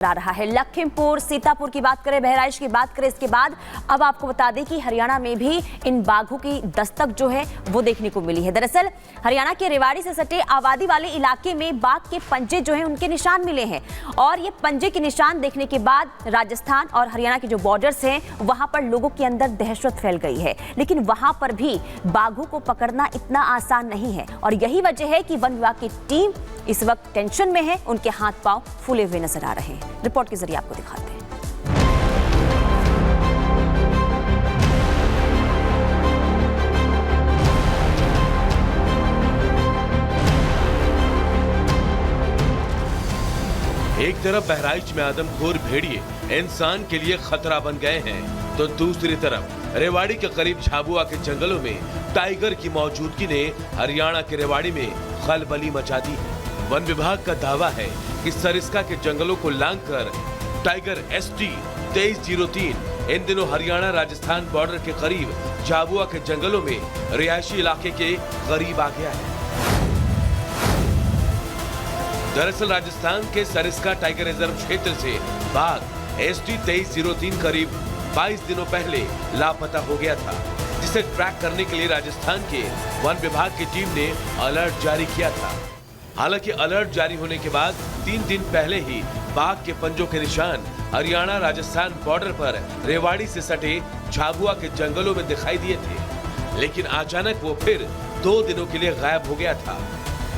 आ रहा है। लखीमपुर, सीतापुर की बात करें, बहराइच की बात करें, इसके बाद अब आपको बता दें कि हरियाणा में भी इन बाघों की दस्तक जो है वो देखने को मिली है। दरअसल हरियाणा के रेवाड़ी से सटे आबादी वाले इलाके में बाघ के पंजे जो हैं उनके निशान मिले हैं और ये पंजे के निशान देखने के बाद राजस्थान और हरियाणा के जो बॉर्डर्स हैं वहां पर लोगों के अंदर दहशत फैल गई है। लेकिन वहां पर भी बाघों को पकड़ना इतना आसान नहीं है और यही वजह है कि वन विभाग की टीम इस वक्त टेंशन में है, उनके हाथ पांव फूले हुए नजर आ रहे हैं। रिपोर्ट के जरिए आपको दिखाते हैं। एक तरफ बहराइच में आदमखोर भेड़िए इंसान के लिए खतरा बन गए हैं, तो दूसरी तरफ रेवाड़ी के करीब झाबुआ के जंगलों में टाइगर की मौजूदगी ने हरियाणा के रेवाड़ी में खलबली मचा दी है। वन विभाग का दावा है कि सरिस्का के जंगलों को लांघकर टाइगर ST 2303 इन दिनों हरियाणा राजस्थान बॉर्डर के करीब झाबुआ के जंगलों में रिहायशी इलाके के करीब आ गया है। दरअसल राजस्थान के सरिस्का टाइगर रिजर्व क्षेत्र से बाघ ST 2303 करीब 22 दिनों पहले लापता हो गया था, जिसे ट्रैक करने के लिए राजस्थान के वन विभाग की टीम ने अलर्ट जारी किया था। हालांकि अलर्ट जारी होने के बाद 3 दिन पहले ही बाघ के पंजों के निशान हरियाणा राजस्थान बॉर्डर पर रेवाड़ी से सटे झाबुआ के जंगलों में दिखाई दिए थे, लेकिन अचानक वो फिर 2 दिनों के लिए गायब हो गया था।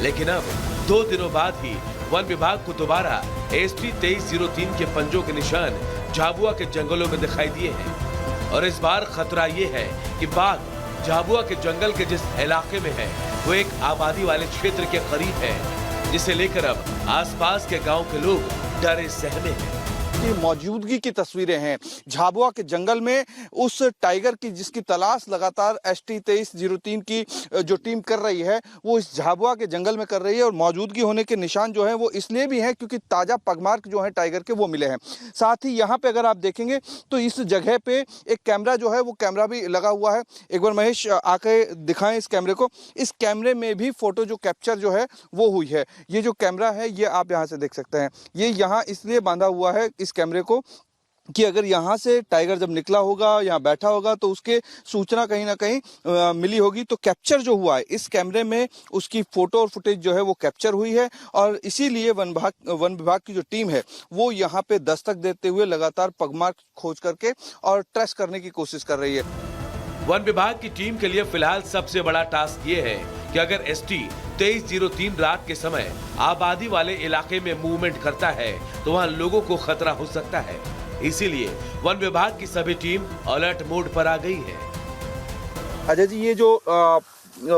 लेकिन अब 2 दिनों बाद ही वन विभाग को दोबारा ST 2303 के पंजों के निशान झाबुआ के जंगलों में दिखाई दिए हैं और इस बार खतरा ये है कि बाघ झाबुआ के जंगल के जिस इलाके में है वो एक आबादी वाले क्षेत्र के करीब है, जिसे लेकर अब आसपास के गांव के लोग डरे सहमे हैं। की मौजूदगी की तस्वीरें हैं झाबुआ के जंगल में उस टाइगर की जिसकी तलाश लगातार ST 2303 की जो टीम कर रही है वो इस झाबुआ के जंगल में कर रही है और मौजूदगी होने के निशान जो है वो इसलिए भी हैं क्योंकि ताजा पगमार्क जो है टाइगर के वो मिले हैं। साथ ही यहाँ पे अगर आप देखेंगे तो इस जगह पे एक कैमरा जो है वो कैमरा भी लगा हुआ है। एक बार महेश आके दिखाएं इस कैमरे को। इस कैमरे में भी फोटो जो कैप्चर जो है वो हुई है। ये जो कैमरा है ये आप यहाँ से देख सकते हैं, ये यहाँ इसलिए बांधा हुआ है इस कैमरे को कि अगर यहाँ से टाइगर जब निकला होगा, यहाँ बैठा होगा तो उसके सूचना कहीं ना कहीं मिली होगी। तो कैप्चर जो हुआ है इस कैमरे में उसकी फोटो और फुटेज जो है वो कैप्चर हुई है और इसीलिए वन विभाग की जो टीम है वो यहाँ पे दस्तक देते हुए लगातार पगमार्क खोज करके और ट्रेस करने की कोशिश कर रही है। वन विभाग की टीम के लिए फिलहाल सबसे बड़ा टास्क ये है कि अगर ST 2303 रात के समय आबादी वाले इलाके में मूवमेंट करता है तो वहाँ लोगों को खतरा हो सकता है। इसीलिए वन विभाग की सभी टीम अलर्ट मोड पर आ गई है। अजय जी, ये जो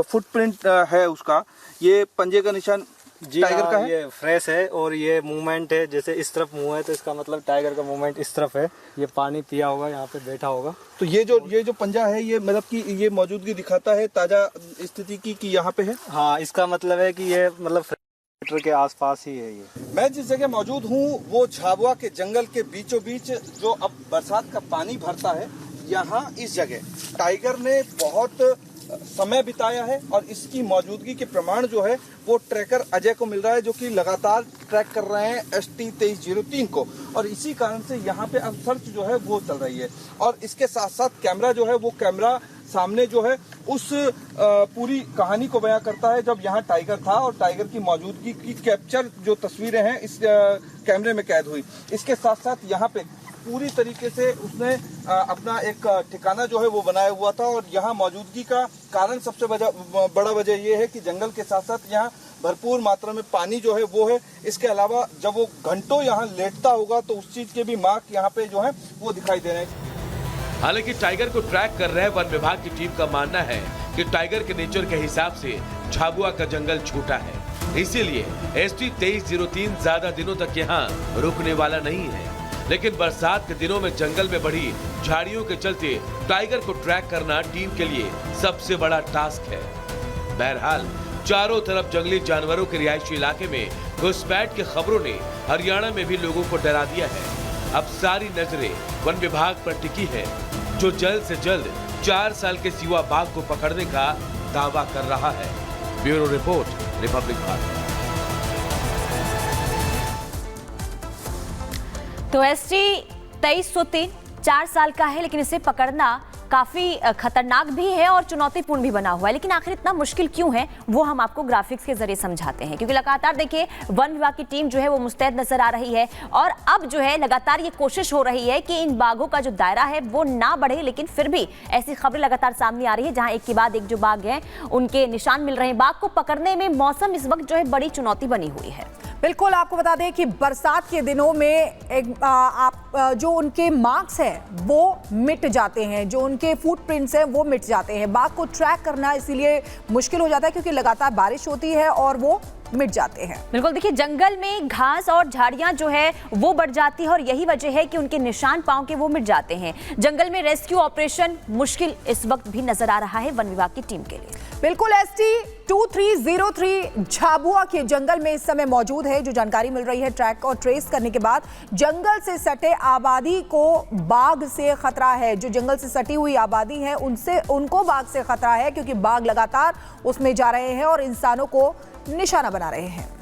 फुटप्रिंट है उसका, ये पंजे का निशान टाइगर का है? ये फ्रेश है और ये मूवमेंट है, जैसे इस तरफ मुंह है तो इसका मतलब टाइगर का मूवमेंट इस तरफ है। ये पानी पिया होगा, यहाँ पे बैठा होगा। तो ये जो पंजा है ये मतलब कि ये मौजूदगी दिखाता है ताजा स्थिति की कि यहाँ पे है। हाँ, इसका मतलब है कि ये मतलब मीटर के आसपास ही है। ये मैं जिस जगह मौजूद हूँ वो झाबुआ के जंगल के बीचों बीच जो अब बरसात का पानी भरता है, यहाँ इस जगह टाइगर ने बहुत समय बिताया है और इसकी मौजूदगी के प्रमाण जो है वो ट्रैकर अजय को मिल रहा है, जो कि लगातार ट्रैक कर रहे हैं ST 2303 को और इसी कारण से यहाँ पे अब सर्च जो है वो चल रही है। और इसके साथ साथ कैमरा जो है वो कैमरा सामने जो है उस पूरी कहानी को बयां करता है जब यहाँ टाइगर था और टाइगर की मौजूदगी की कैप्चर जो तस्वीरें हैं इस कैमरे में कैद हुई। इसके साथ साथ यहाँ पे पूरी तरीके से उसने अपना एक ठिकाना जो है वो बनाया हुआ था और यहाँ मौजूदगी का कारण सबसे बड़ा वजह ये है कि जंगल के साथ साथ यहाँ भरपूर मात्रा में पानी जो है वो है। इसके अलावा जब वो घंटों यहाँ लेटता होगा तो उस चीज के भी मार्क यहाँ पे जो है वो दिखाई दे रहे हैं। हालांकि टाइगर को ट्रैक कर रहे वन विभाग की टीम का मानना है कि टाइगर के नेचर के हिसाब से झाबुआ का जंगल छोटा है, इसीलिए ST 2303 ज्यादा दिनों तक यहाँ रुकने वाला नहीं है। लेकिन बरसात के दिनों में जंगल में बढ़ी झाड़ियों के चलते टाइगर को ट्रैक करना टीम के लिए सबसे बड़ा टास्क है। बहरहाल चारों तरफ जंगली जानवरों के रिहायशी इलाके में घुसपैठ की खबरों ने हरियाणा में भी लोगों को डरा दिया है। अब सारी नजरें वन विभाग पर टिकी है, जो जल्द से जल्द 4 साल के सिवा बाघ को पकड़ने का दावा कर रहा है। Bureau report, Republic Bharat. तो एसटी 2303 4 साल का है, लेकिन इसे पकड़ना काफी खतरनाक भी है और चुनौतीपूर्ण भी बना हुआ है। लेकिन आखिर इतना मुश्किल क्यों है वो हम आपको ग्राफिक्स के जरिए समझाते हैं, क्योंकि लगातार देखिए वन विभाग की टीम जो है वो मुस्तैद नजर आ रही है और अब जो है लगातार ये कोशिश हो रही है कि इन बाघों का जो दायरा है वो ना बढ़े। लेकिन फिर भी ऐसी खबरें लगातार सामने आ रही है जहां एक के बाद एक जो बाघ हैं उनके निशान मिल रहे हैं। बाघ को पकड़ने में मौसम इस वक्त जो है बड़ी चुनौती बनी हुई है। बिल्कुल, आपको बता दें कि बरसात के दिनों में जो उनके मार्क्स हैं वो मिट जाते हैं, जो उनके फुटप्रिंट्स हैं वो मिट जाते हैं। बाघ को ट्रैक करना इसीलिए मुश्किल हो जाता है क्योंकि लगातार बारिश होती है और वो मिट जाते हैं। बिल्कुल, देखिए जंगल में घास और झाड़ियां जो है वो बढ़ जाती है और यही वजह है कि उनके निशान पांव के वो मिट जाते हैं। जंगल में रेस्क्यू ऑपरेशन मुश्किल इस वक्त भी नजर आ रहा है वन विभाग की टीम के लिए। बिल्कुल, ST 2303 झाबुआ के जंगल में इस समय मौजूद है। जो जानकारी मिल रही है ट्रैक और ट्रेस करने के बाद, जंगल से सटे आबादी को बाघ से खतरा है। जो जंगल से सटी हुई आबादी है उनको बाघ से खतरा है क्योंकि बाघ लगातार उसमें जा रहे हैं और इंसानों को निशाना बना रहे हैं।